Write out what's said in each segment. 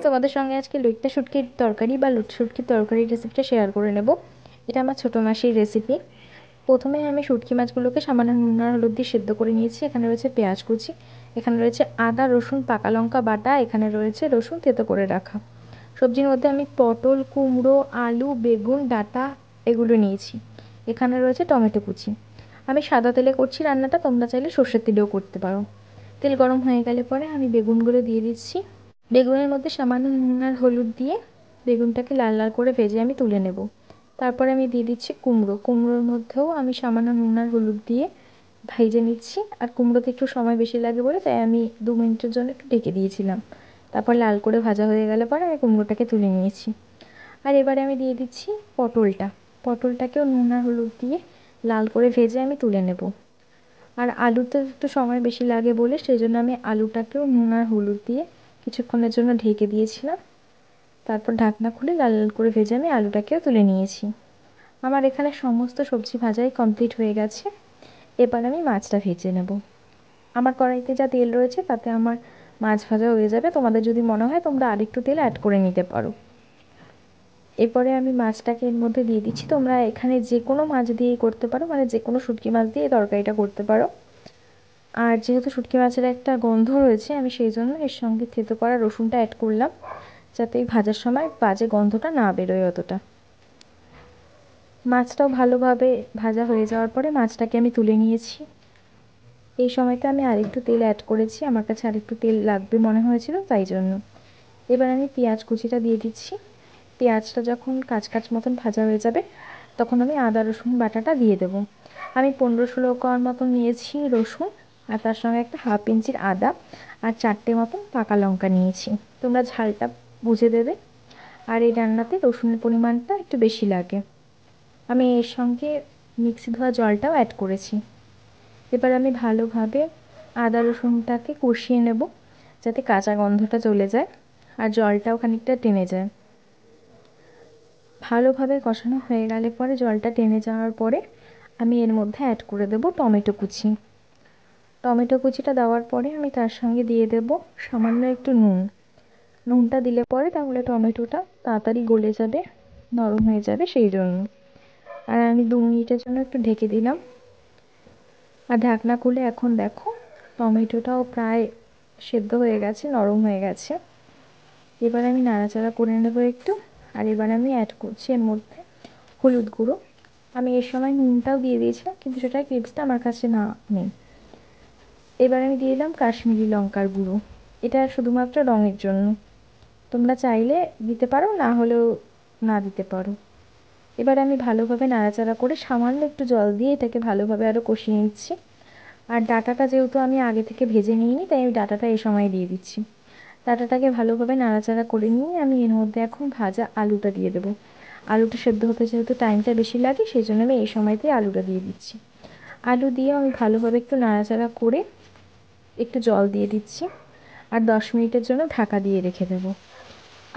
তোমাদের সঙ্গে আজকে লইট্টা শুটকির তরকারি বা লুট শুটকির তরকারির রেসিপিটা শেয়ার করে নেব। এটা আমার ছোটো মাসির রেসিপি। প্রথমে আমি শুটকি মাছগুলোকে সামান্য নুন আর হলুদ দিয়ে সেদ্ধ করে নিয়েছি। এখানে রয়েছে পেঁয়াজ কুচি, এখানে রয়েছে আদা রসুন পাকা লঙ্কা বাটা, এখানে রয়েছে রসুন থেতো করে রাখা। সবজির মধ্যে আমি পটল, কুমড়ো, আলু, বেগুন, ডাঁটা এগুলো নিয়েছি। এখানে রয়েছে টমেটো কুচি। আমি সাদা তেলে করছি রান্নাটা, তোমরা চাইলে সর্ষের তেলেও করতে পারো। তেল গরম হয়ে গেলে পরে আমি বেগুনগুলো দিয়ে দিচ্ছি। বেগুনের মধ্যে সামান্য নুন আর হলুদ দিয়ে বেগুনটাকে লাল লাল করে ভেজে আমি তুলে নেব। তারপরে আমি দিয়ে দিচ্ছি কুমড়োর মধ্যেও আমি সামান্য নুন আর হলুদ দিয়ে ভেজে নিচ্ছি। আর কুমড়োতে একটু সময় বেশি লাগে বলে তাই আমি 2 মিনিটের জন্য একটু ঢেকে দিয়েছিলাম। তারপর লাল করে ভাজা হয়ে গেলে পরে আমি কুমড়োটাকে তুলে নিয়েছি। আর এবারে আমি দিয়ে দিচ্ছি পটলটাকেও নুন আর হলুদ দিয়ে লাল করে ভেজে আমি তুলে নেব। আর আলুতে একটু সময় বেশি লাগে বলে সেই জন্য আমি আলুটাকেও নুন আর হলুদ দিয়ে কিছুক্ষণের জন্য ঢেকে দিয়েছিলাম। তারপর ঢাকনা খুলে লাল লাল করে ভেজে আমি আলুটাকেও তুলে নিয়েছি। আমার এখানে সমস্ত সবজি ভাজাই কমপ্লিট হয়ে গেছে। এবার আমি মাছটা ভেজে নেব। আমার কড়াইতে যা তেল রয়েছে তাতে আমার মাছ ভাজা হয়ে যাবে। তোমাদের যদি মনে হয় তোমরা আরেকটু তেল অ্যাড করে নিতে পারো। এরপরে আমি মাছটাকে এর মধ্যে দিয়ে দিচ্ছি। তোমরা এখানে যে কোনো মাছ দিয়েই করতে পারো, মানে যে কোনো শুটকি মাছ দিয়ে এই তরকারিটা করতে পারো। আর যেহেতু শুটকি মাছের একটা গন্ধ রয়েছে, আমি সেই জন্য এর সঙ্গে থেতো করা রসুনটা অ্যাড করলাম, যাতে এই ভাজার সময় বাজে গন্ধটা না বেরোয় অতটা। মাছটাও ভালোভাবে ভাজা হয়ে যাওয়ার পরে মাছটাকে আমি তুলে নিয়েছি। এই সময়তে আমি আরেকটু তেল অ্যাড করেছি, আমার কাছে আরেকটু তেল লাগবে মনে হয়েছিল তাই জন্য। এবার আমি পেঁয়াজ কুচিটা দিয়ে দিচ্ছি। পেঁয়াজটা যখন কাঁচ মতন ভাজা হয়ে যাবে তখন আমি আদা রসুন বাটাটা দিয়ে দেবো। আমি 15-16 কোয়ার মতন নিয়েছি রসুন, আর তার সঙ্গে একটা হাফ ইঞ্চির আদা আর 4টে মতন পাকা লঙ্কা নিয়েছি। তোমরা ঝালটা বুঝে দেবে। আর এই রান্নাতে রসুনের পরিমাণটা একটু বেশি লাগে। আমি এর সঙ্গে মিক্সি ধোয়া জলটাও অ্যাড করেছি। এবার আমি ভালোভাবে আদা রসুনটাকে কষিয়ে নেব, যাতে কাঁচা গন্ধটা চলে যায় আর জলটাও খানিকটা টেনে যায়। ভালোভাবে কষানো হয়ে গেলে পরে জলটা টেনে যাওয়ার পরে আমি এর মধ্যে অ্যাড করে দেব টমেটো কুচি। টমেটো কুচিটা দেওয়ার পরে আমি তার সঙ্গে দিয়ে দেব সামান্য একটু নুনটা দিলে পরে তাহলে টমেটোটা তাড়াতাড়ি গলে যাবে, নরম হয়ে যাবে সেই জন্য। আর আমি 2 মিনিটের জন্য একটু ঢেকে দিলাম। আর ঢাকনা খুলে এখন দেখো টমেটোটাও প্রায় সেদ্ধ হয়ে গেছে, নরম হয়ে গেছে। এবার আমি নাড়াচাড়া করে নেব একটু। আর এবার আমি অ্যাড করছি এর মধ্যে হলুদ গুঁড়ো। আমি এর সময় নুনটাও দিয়ে দিয়েছিলাম, কিন্তু সেটার ক্লিপসটা আমার কাছে নেই। এবার আমি দিয়ে দিলাম কাশ্মীরি লঙ্কার গুঁড়ো। এটা শুধুমাত্র রঙের জন্য, তোমরা চাইলে দিতে পারো, না হলেও না দিতে পারো। এবার আমি ভালোভাবে নাড়াচাড়া করে সামান্য একটু জল দিয়ে এটাকে ভালোভাবে আরও কষিয়ে নিচ্ছি। আর ডাঁটাটা যেহেতু আমি আগে থেকে ভেজে নিইনি তাই আমি ডাঁটাটা এই সময় দিয়ে দিচ্ছি। ডাঁটাটাকে ভালোভাবে নাড়াচাড়া করে নিয়ে আমি এর মধ্যে এখন ভাজা আলুটা দিয়ে দেবো। আলুটা সেদ্ধ হতে যেহেতু টাইমটা বেশি লাগে সেই জন্য আমি এই সময়তে আলুটা দিয়ে দিচ্ছি। আলু দিয়ে আমি ভালোভাবে একটু নাড়াচাড়া করে একটু জল দিয়ে দিচ্ছি। আর 10 মিনিটের জন্য ঢাকা দিয়ে রেখে দেবো।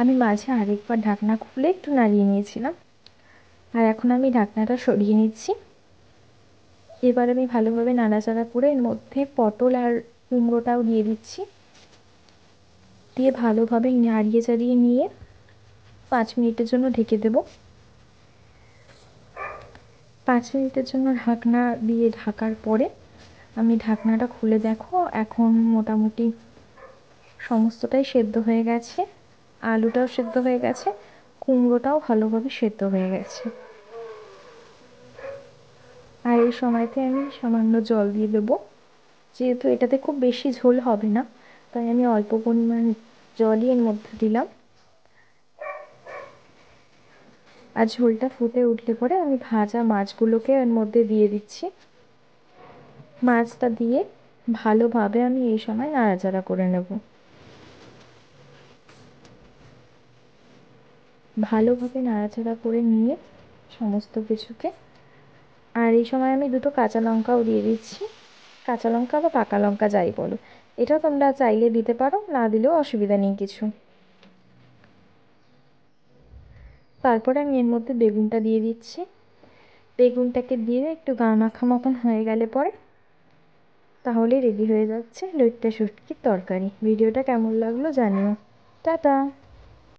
আমি মাঝে আরেকবার ঢাকনা খুলে একটু নাড়িয়ে নিয়েছিলাম। আর এখন আমি ঢাকনাটা সরিয়ে নিচ্ছি। এবার আমি ভালোভাবে নাড়াচাড়া করে এর মধ্যে পটল আর কুমড়োটাও দিয়ে দিচ্ছি। দিয়ে ভালোভাবে নাড়িয়ে চাড়িয়ে নিয়ে 5 মিনিটের জন্য ঢেকে দেব। 5 মিনিটের জন্য ঢাকনা দিয়ে ঢাকার পরে আমি ঢাকনাটা খুলে দেখো এখন মোটামুটি সমস্তটাই সেদ্ধ হয়ে গেছে। আলুটাও সেদ্ধ হয়ে গেছে, কুমড়োটাও ভালোভাবে সেদ্ধ হয়ে গেছে। আর এই সময়তে আমি সামান্য জল দিয়ে দেবো। যেহেতু এটাতে খুব বেশি ঝোল হবে না তাই আমি অল্প পরিমাণ জলই এর মধ্যে দিলাম। আর ঝোলটা ফুটে উঠলে পরে আমি ভাজা মাছগুলোকে এর মধ্যে দিয়ে দিচ্ছি। মাছটা দিয়ে ভালোভাবে আমি এই সময় নাড়াচাড়া করে নেব। ভালোভাবে নাড়াচাড়া করে নিয়ে সমস্ত কিছুকে, আর এই সময় আমি 2টো কাঁচা লঙ্কাও দিয়ে দিচ্ছি। কাঁচা লঙ্কা বা পাকা লঙ্কা যাই বলো, এটাও তোমরা চাইলে দিতে পারো, না দিলেও অসুবিধা নেই কিছু। তারপরে আমি এর মধ্যে বেগুনটা দিয়ে দিচ্ছি। বেগুনটাকে দিয়ে একটু গা মাখা মতন হয়ে গেলে পরে তাহলেই রেডি হয়ে যাচ্ছে লইট্টা শুটকির তরকারি। ভিডিওটা কেমন লাগলো জানিও। টাটা।